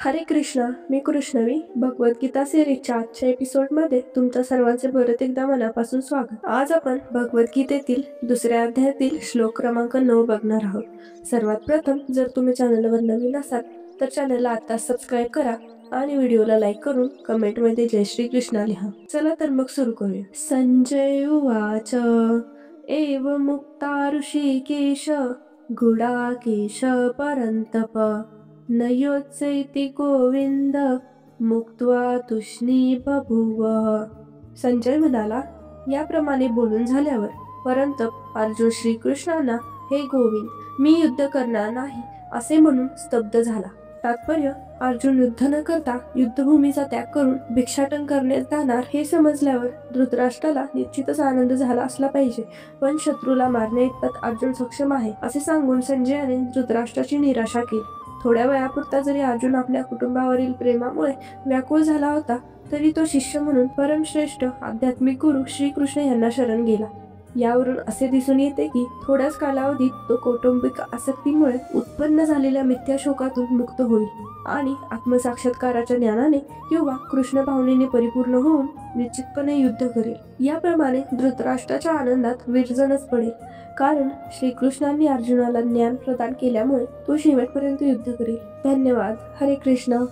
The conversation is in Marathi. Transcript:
हरे कृष्णा, मी कृष्णवी. भगवद्गीता सिरीजच्या आजच्या एपिसोडमध्ये तुमच्या सर्वांचे परत एकदा मनापासून स्वागत. आज आपण भगवद्गीतेतील दुसऱ्या अध्यायातील श्लोक क्रमांक 9 बघणार आहोत. सर्वात प्रथम, जर तुम्ही चॅनलवर नवीन असाल तर चॅनलला आता सबस्क्राईब करा आणि व्हिडिओला लाईक करून कमेंटमध्ये जय श्री कृष्णा लिहा. चला तर मग सुरू करूया. संजय उवाच एव मुक्ता ऋषिकेश गुडाकेश परन्तप न योत्सैति गोविंद मुक्त्वा तुष्णी बभूव. संजय म्हणाला, याप्रमाणे बोलून झाल्यावर परंतप अर्जुन श्रीकृष्णांना, हे गोविंद, मी युद्ध करणार नाही असे म्हणून स्तब्ध झाला. तात्पर्य, अर्जुन युद्ध न करता युद्धभूमीचा त्याग करून भिक्षाटन करण्यास जाणार हे समजल्यावर धृतराष्ट्राला निश्चितच आनंद झाला असला पाहिजे, पण शत्रूला मारण्या इतपत अर्जुन सक्षम आहे असे सांगून संजयाने धृतराष्ट्राची निराशा केली. थोड्या वेळापुरता जरी अर्जुन आपल्या कुटुंबावरील प्रेमामुळे व्याकुळ झाला होता, तरी तो शिष्य म्हणून परमश्रेष्ठ आध्यात्मिक गुरु श्रीकृष्ण यांना शरण गेला. यावरून असे दिसून येते की थोड्याच कालावधीत तो कौटुंबिक आसक्तीमुळे उत्पन्न झालेल्या मिथ्या शोकातून मुक्त होईल आणि आत्मसाक्षात्काराच्या ज्ञानाने किंवा कृष्ण भावनेने परिपूर्ण होऊन निश्चितपणे युद्ध करेल. याप्रमाणे धृतराष्ट्राच्या आनंदात विरजणच पडेल, कारण श्रीकृष्णांनी अर्जुनाला ज्ञान प्रदान केल्यामुळे तो शेवटपर्यंत युद्ध करेल. धन्यवाद. हरे कृष्ण.